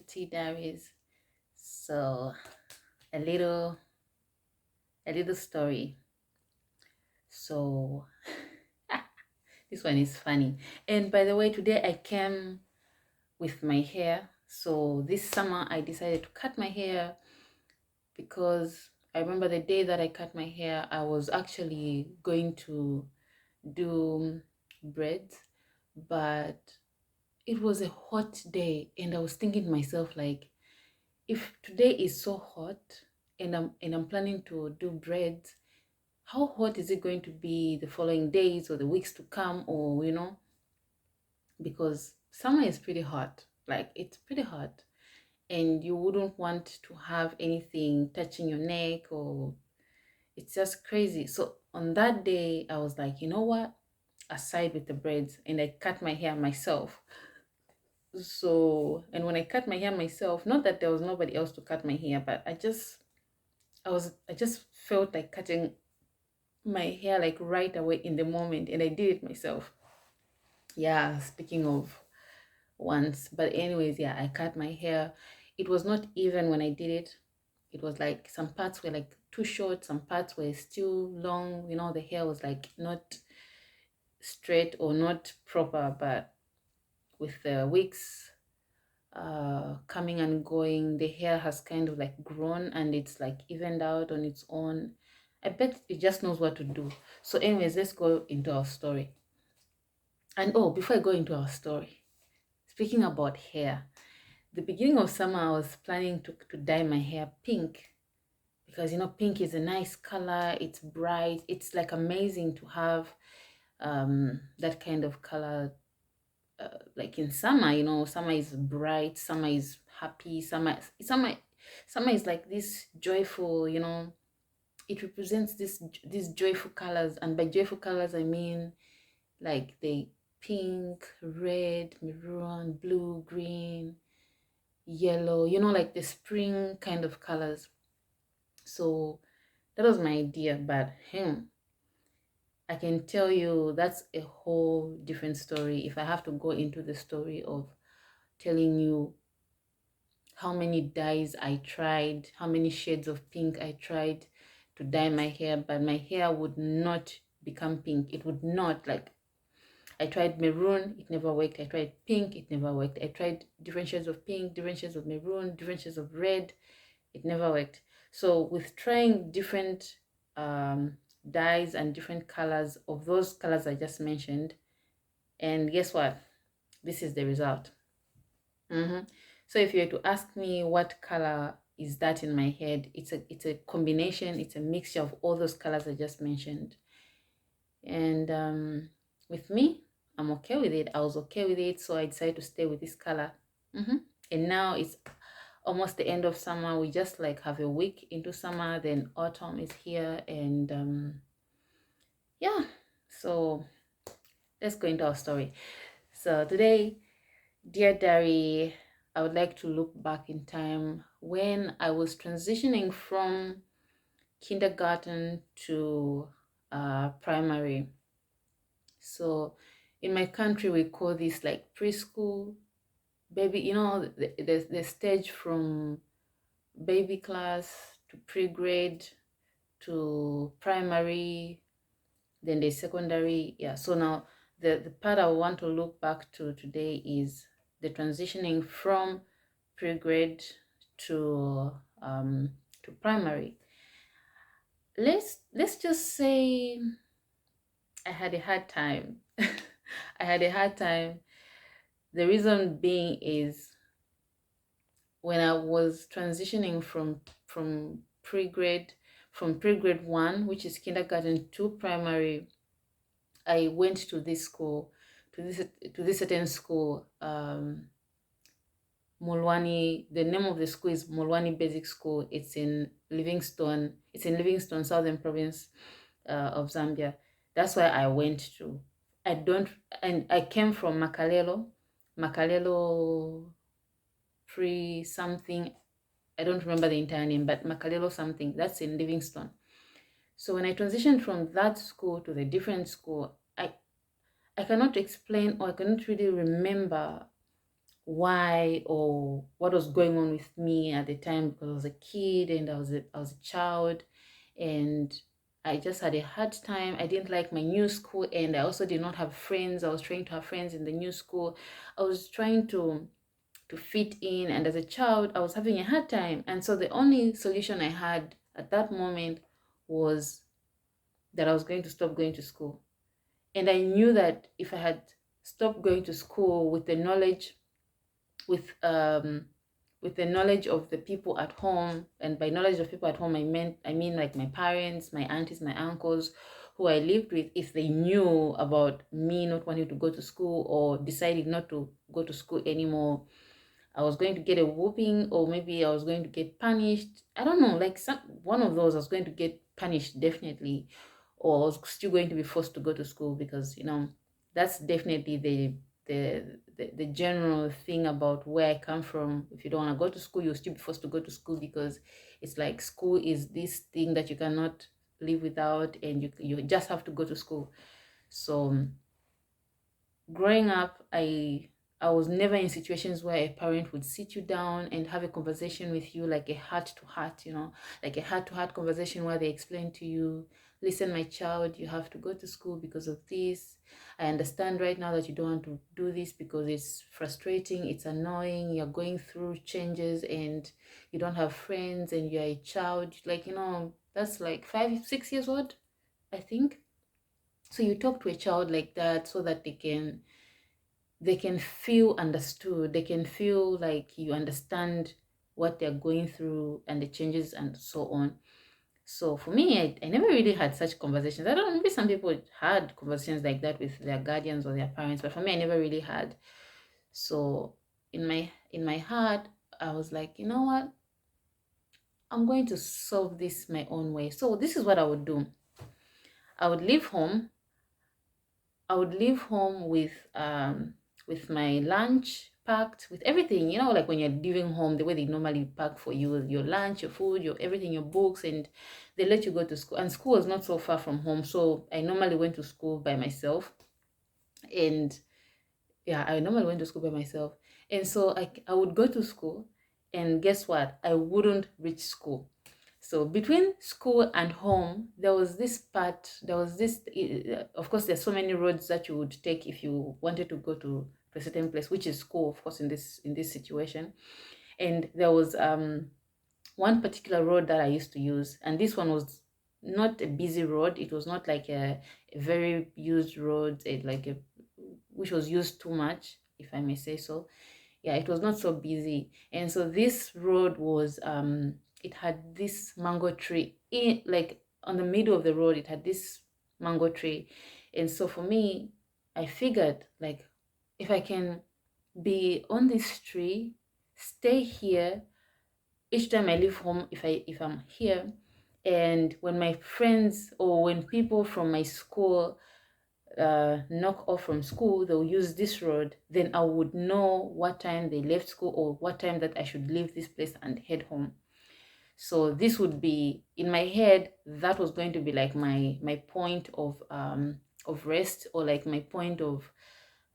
T Diaries. So a little story. So this one is funny. And by the way, today I came with my hair. So this summer I decided to cut my hair because I remember the day that I cut my hair, I was actually going to do braids, but it was a hot day and I was thinking to myself like, if today is so hot and I'm planning to do braids, how hot is it going to be the following days or the weeks to come, or because summer is pretty hot, like it's pretty hot, and you wouldn't want to have anything touching your neck, or it's just crazy. So on that day I was like, you know what, aside with the braids, and I cut my hair myself. So, and when I cut my hair myself, not that there was nobody else to cut my hair, but I just felt like cutting my hair like right away in the moment, and I did it myself. Yeah, speaking of once, but anyways, yeah, I cut my hair. It was not even when I did it. It was like some parts were like too short, some parts were still long. The hair was like not straight or not proper, but with the weeks coming and going, the hair has kind of like grown and it's like evened out on its own. I bet it just knows what to do. So anyways, let's go into our story. And oh, before I go into our story, speaking about hair, the beginning of summer I was planning to dye my hair pink, because pink is a nice color, it's bright, it's like amazing to have that kind of color, like in summer. Summer is bright, summer is happy, summer is like this joyful. It represents these joyful colors, and by joyful colors I mean like the pink, red, maroon, blue, green, yellow, like the spring kind of colors. So that was my idea, but I can tell you that's a whole different story if I have to go into the story of telling you how many dyes I tried, how many shades of pink I tried to dye my hair, but my hair would not become pink. It would not. Like, I tried maroon, it never worked. I tried pink, it never worked. I tried different shades of pink, different shades of maroon, different shades of red, it never worked. So with trying different dyes and different colors of those colors I just mentioned, and guess what? This is the result. So if you were to ask me what color is that in my head, it's a combination, it's a mixture of all those colors I just mentioned. And with me, I'm okay with it. I was okay with it, so I decided to stay with this color. And now it's almost the end of summer. We just like have a week into summer, then autumn is here, and yeah. So let's go into our story. So today, dear diary, I would like to look back in time when I was transitioning from kindergarten to primary. So in my country, we call this like preschool, baby, the stage from baby class to pre-grade to primary, then the secondary. Yeah, so now the part I want to look back to today is the transitioning from pre-grade to primary. Let's just say I had a hard time. I had a hard time. The reason being is when I was transitioning from pre-grade from pre-grade 1, which is kindergarten, to primary, I went to this school, to this certain school, Mulwani. The name of the school is Mulwani Basic School. It's in Livingstone. It's in Livingstone, Southern Province of Zambia. That's where I went to. I came from Makalelo pre something. I don't remember the entire name, but Makalelo something. That's in Livingstone. So when I transitioned from that school to the different school, I cannot explain, or I cannot really remember why or what was going on with me at the time, because I was a kid and I was a child, and I just had a hard time. I didn't like my new school, and I also did not have friends. I was trying to have friends in the new school. I was trying to fit in, and as a child I was having a hard time. And so the only solution I had at that moment was that I was going to stop going to school. And I knew that if I had stopped going to school with the knowledge, with with the knowledge of the people at home, and by knowledge of people at home I mean like my parents, my aunties, my uncles who I lived with, if they knew about me not wanting to go to school or decided not to go to school anymore, I was going to get a whooping, or maybe I was going to get punished. I don't know, like one of those, I was going to get punished definitely, or I was still going to be forced to go to school, because that's definitely the general thing about where I come from. If you don't want to go to school, you'll still be forced to go to school, because it's like school is this thing that you cannot live without, and you just have to go to school. So growing up, I was never in situations where a parent would sit you down and have a conversation with you, like a heart to heart, like a heart to heart conversation where they explain to you, listen, my child, you have to go to school because of this. I understand right now that you don't want to do this because it's frustrating, it's annoying, you're going through changes and you don't have friends and you're a child. Like, that's like 5, 6 years old, I think. So you talk to a child like that so that they can feel understood, they can feel like you understand what they're going through and the changes and so on. So for me, I never really had such conversations. I don't know, maybe some people had conversations like that with their guardians or their parents, but for me I never really had. So in my heart, I was like, you know what, I'm going to solve this my own way. So this is what I would do. I would leave home. I would leave home with my lunch packed, with everything, like when you're leaving home, the way they normally pack for you, your lunch, your food, your everything, your books, and they let you go to school. And school was not so far from home, so I normally went to school by myself. And yeah, I normally went to school by myself. And so I would go to school, and guess what? I wouldn't reach school. So between school and home, there was this part, of course, there's so many roads that you would take if you wanted to go to a certain place, which is school, of course, in this situation. And there was one particular road that I used to use, and this one was not a busy road. It was not like a very used road, which was used too much, if I may say so. Yeah, it was not so busy. And so this road was it had this mango tree in, like, on the middle of the road. It had this mango tree. And so for me, I figured, like, if I can be on this tree, stay here each time I leave home, if I'm here, and when my friends or when people from my school knock off from school, they'll use this road, then I would know what time they left school or what time that I should leave this place and head home. So this would be, in my head, that was going to be like my point of rest, or like my point of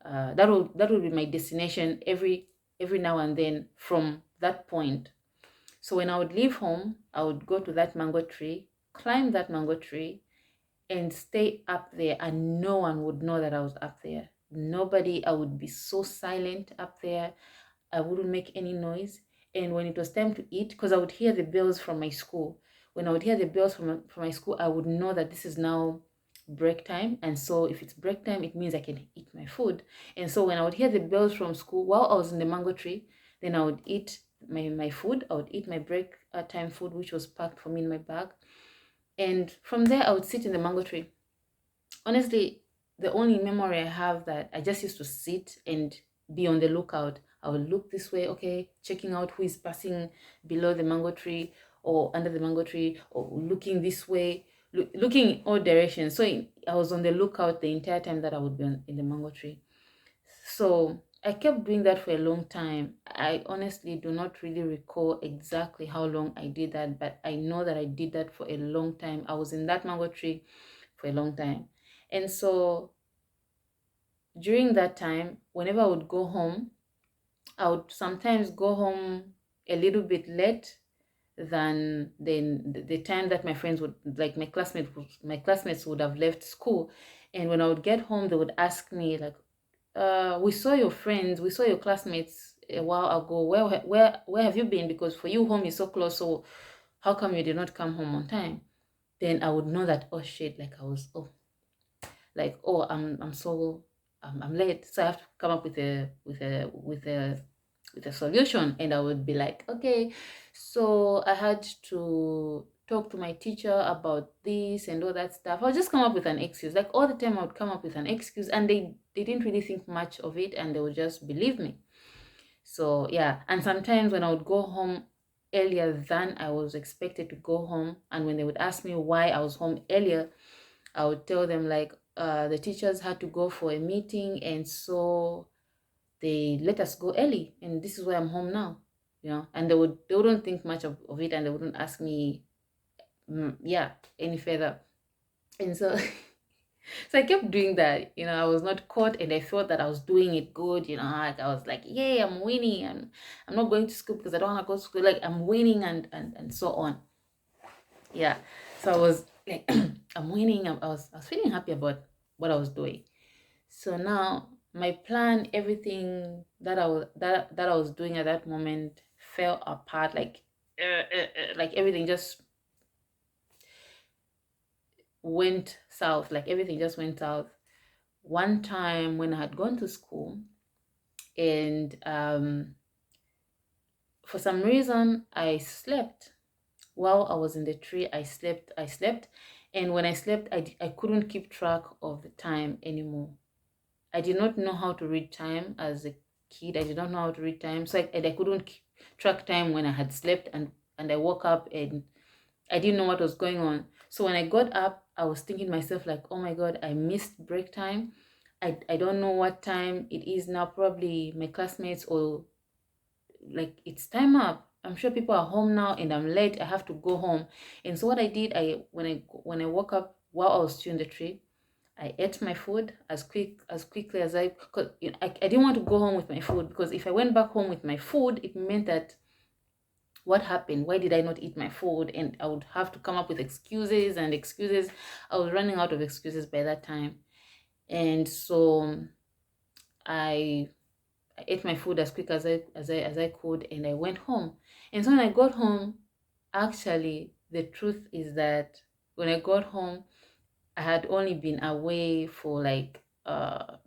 that would be my destination every now and then from that point. So when I would leave home, I would go to that mango tree, climb that mango tree, and stay up there, and no one would know that I was up there. Nobody. I would be so silent up there. I wouldn't make any noise. And when it was time to eat, because I would hear the bells from my school, when I would hear the bells from my school, I would know that this is now break time. And so if it's break time, it means I can eat my food. And so when I would hear the bells from school while I was in the mango tree, then I would eat my food. I would eat my break time food, which was packed for me in my bag. And from there, I would sit in the mango tree. Honestly, the only memory I have, that I just used to sit and be on the lookout. I would look this way, okay, checking out who is passing below the mango tree or under the mango tree, or looking this way, looking in all directions. So I was on the lookout the entire time that I would be in the mango tree. So I kept doing that for a long time. I honestly do not really recall exactly how long I did that, but I know that I did that for a long time. I was in that mango tree for a long time. And so during that time, whenever I would go home, I would sometimes go home a little bit late than the time that my friends would, like my classmates would have left school. And when I would get home, they would ask me like, we saw your friends, we saw your classmates a while ago. Where have you been? Because for you, home is so close. So how come you did not come home on time? Then I would know that, oh shit, like I was, oh, like, oh, I'm so, I'm late. So I have to come up with a solution. And I would be like, okay, so I had to talk to my teacher about this and all that stuff. I'll just come up with an excuse. Like all the time I would come up with an excuse, and they didn't really think much of it, and they would just believe me. So yeah, and sometimes when I would go home earlier than I was expected to go home, and when they would ask me why I was home earlier, I would tell them like, the teachers had to go for a meeting, and so they let us go early, and this is why I'm home now. And they wouldn't think much of it, and they wouldn't ask me, yeah, any further. And so so I kept doing that. I was not caught, and I thought that I was doing it good. Like I was like, yay, I'm winning, and I'm not going to school because I don't want to go to school. Like I'm winning, and so on. Yeah. So I was like, I'm winning. I was feeling happy about what I was doing. So now my plan, everything that I was doing at that moment fell apart. Like everything just went south. Like everything just went south. One time when I had gone to school, and for some reason I slept while I was in the tree. I slept, and when I slept, I couldn't keep track of the time anymore. I did not know how to read time as a kid. I did not know how to read time. So I couldn't keep track time when I had slept, and I woke up, and I didn't know what was going on. So when I got up, I was thinking to myself like, oh my God, I missed break time. I don't know what time it is now. Probably my classmates, or like it's time up. I'm sure people are home now, and I'm late. I have to go home. And so what I did, when I woke up while I was still in the tree, I ate my food as quickly as cause I didn't want to go home with my food, because if I went back home with my food, it meant that, what happened? Why did I not eat my food? And I would have to come up with excuses and excuses. I was running out of excuses by that time. And so I I ate my food as quick as I could, and I went home. And so when I got home, actually the truth is that when I got home, I had only been away for like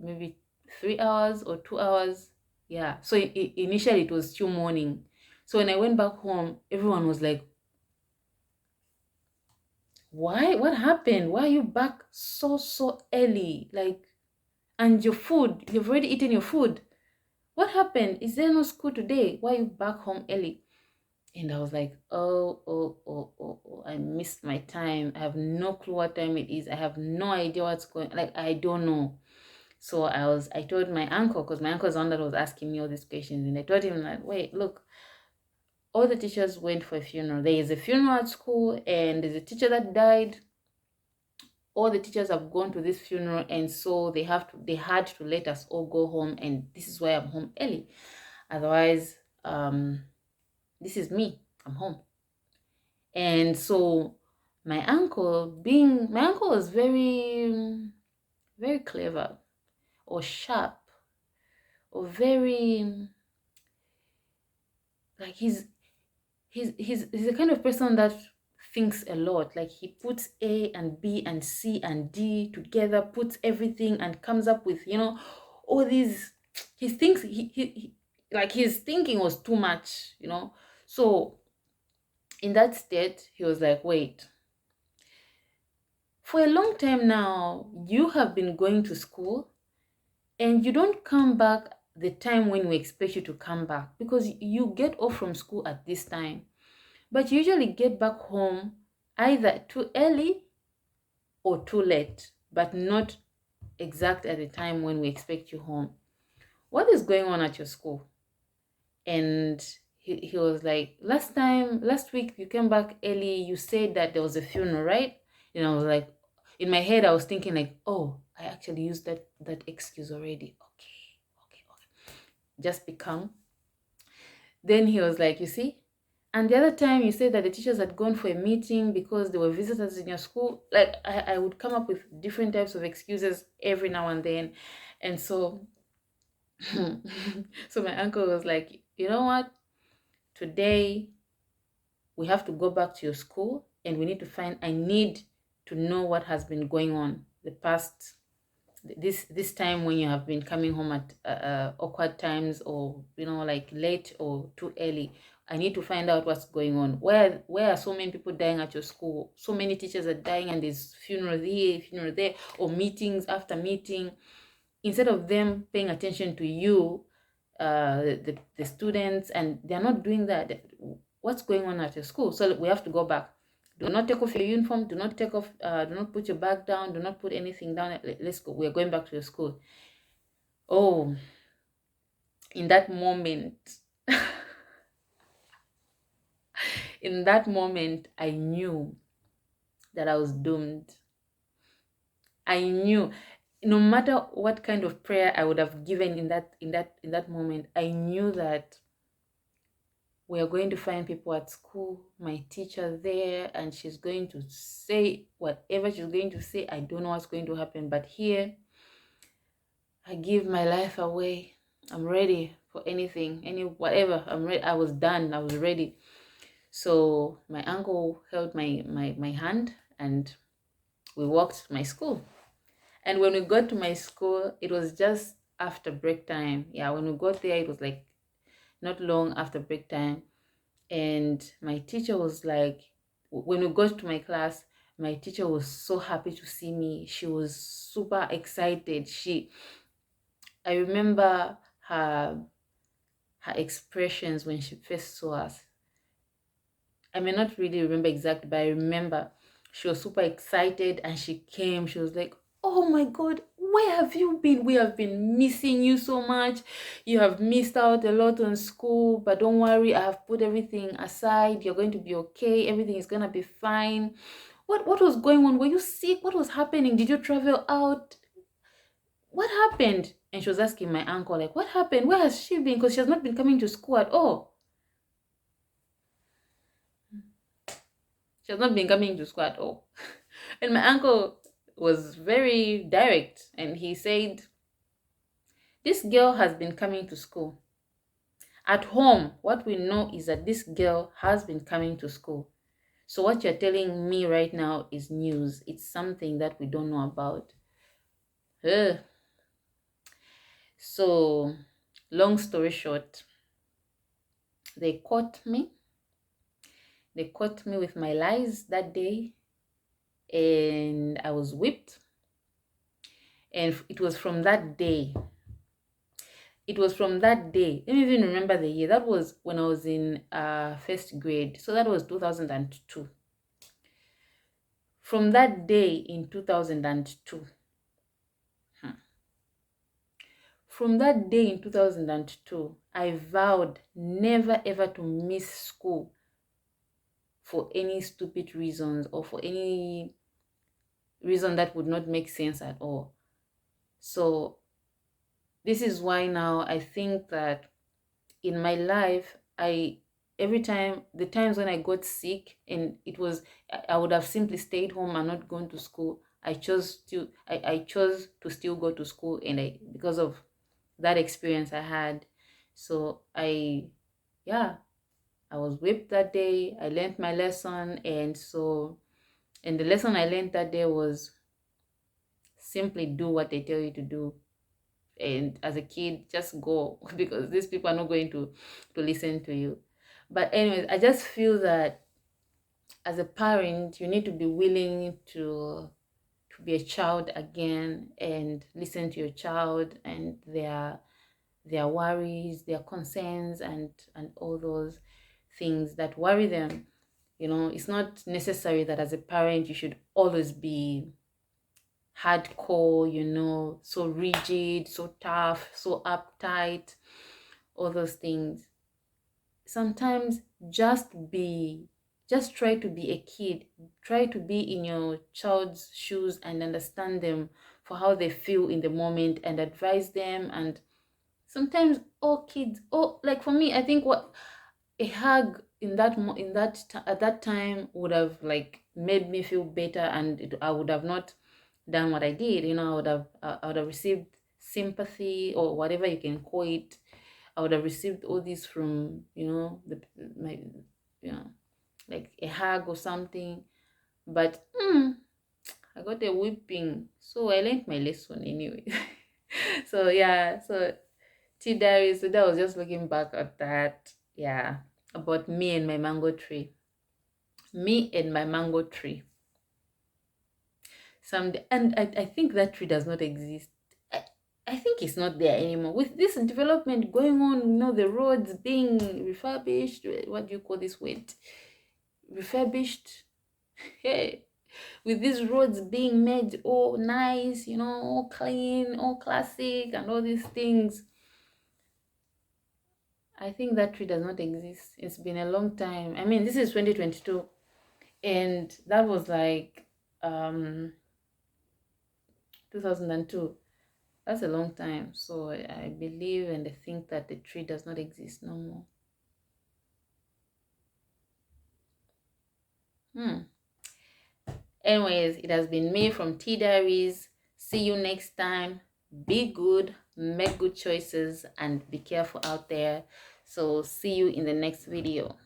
maybe 3 hours or 2 hours. Yeah. So initially it was still morning. So when I went back home, everyone was like, "Why? What happened? Why are you back so early? Like, and your food, you've already eaten your food. What happened? Is there no school today? Why are you back home early?" And I was like, oh, I missed my time. I have no clue what time it is. I have no idea what's going, like, I don't know. So I told my uncle, because my uncle is the one that was asking me all these questions. And I told him that, wait, look, all the teachers went for a funeral. There is a funeral at school, and there's a teacher that died. All the teachers have gone to this funeral, and so they had to let us all go home, and this is why I'm home early. Otherwise, this is me. I'm home. And so my uncle was very, very clever, or sharp, or very, like he's the kind of person that thinks a lot. Like he puts A and B and C and D together, puts everything, and comes up with, all these. He thinks he like his thinking was too much. So in that state, he was like, wait, for a long time now, you have been going to school, and you don't come back the time when we expect you to come back, because you get off from school at this time, but you usually get back home either too early or too late, but not exact at the time when we expect you home. What is going on at your school? And he was like, last week you came back early, you said that there was a funeral, right? And I was like, in my head I was thinking like, oh, I actually used that excuse already. Okay. Just be calm. Then he was like, you see? And the other time you said that the teachers had gone for a meeting because there were visitors in your school. Like I would come up with different types of excuses every now and then. And so so my uncle was like, you know what? Today we have to go back to your school and we need to find, I need to know what has been going on the past, this time when you have been coming home at awkward times, or like late or too early. I need to find out what's going on. Where are so many people dying at your school? So many teachers are dying, and there's funeral here, funeral there, or meetings after meeting. Instead of them paying attention to you, the students, and they're not doing that. What's going on at your school? So we have to go back. Do not take off your uniform. Do not take off. Do not put your bag down. Do not put anything down. Let's go. We're going back to your school. Oh, in that moment, in that moment, I knew that I was doomed. I knew, no matter what kind of prayer I would have given in that moment, I knew that we are going to find people at school, my teacher there, and she's going to say whatever she's going to say. I don't know what's going to happen, but here I give my life away. I'm ready for anything, whatever. I'm ready. I was done. I was ready. So my uncle held my hand, and we walked to my school. And when we got to my school, it was just after break time. Yeah, when we got there, it was like not long after break time. And my teacher was like, when we got to my class, my teacher was so happy to see me. She was super excited. I remember her expressions when she first saw us. I may not really remember exactly, but I remember she was super excited, and she came. She was like, oh my God, where have you been? We have been missing you so much. You have missed out a lot on school, but don't worry, I have put everything aside. You're going to be okay. Everything is going to be fine. What was going on? Were you sick? What was happening? Did you travel out? What happened? And she was asking my uncle, like, what happened? Where has she been? Because she has not been coming to school at all. She has not been coming to school at all. And my uncle was very direct, and he said, this girl has been coming to school. At home, what we know is that this girl has been coming to school. So what you're telling me right now is news. It's something that we don't know about. Ugh. So, long story short, they caught me. They caught me with my lies that day, and I was whipped. And it was from that day. Let me even remember the year. That was when I was in first grade. So that was 2002. From that day in 2002. From that day in 2002, I vowed never ever to miss school for any stupid reasons, or for any reason that would not make sense at all. So this is why now I think that in my life, every time, the times when I got sick, and I would have simply stayed home and not gone to school, I chose to still go to school, and because of that experience I had. So yeah, I was whipped that day. I learned my lesson, and the lesson I learned that day was simply do what they tell you to do. And as a kid, just go because these people are not going to listen to you. But anyways, I just feel that as a parent, you need to be willing to be a child again, and listen to your child and their worries, their concerns, and all those things that worry them. It's not necessary that as a parent you should always be hardcore, so rigid, so tough, so uptight, all those things. Sometimes just try to be a kid. Try to be in your child's shoes and understand them for how they feel in the moment, and advise them. And sometimes all kids, like for me, I think a hug in that at that time would have like made me feel better, and I would have not done what I did. I would have received sympathy or whatever you can call it. I would have received all this from my you know like a hug or something. But I got a whipping, so I learned my lesson anyway. So yeah, so tea diary. So that was just looking back at that. Yeah, about me and my mango tree. Me and my mango tree. And I think that tree does not exist. I, I think it's not there anymore. With this development going on, the roads being refurbished. What do you call this word? Refurbished. Hey, with these roads being made all nice, all clean, all classic, and all these things. I think that tree does not exist. It's been a long time. I mean, this is 2022, and that was like 2002. That's a long time. So I believe and I think that the tree does not exist no more. Hmm. Anyways, it has been me from Tea Diaries. See you next time. Be good, make good choices, and be careful out there. So see you in the next video.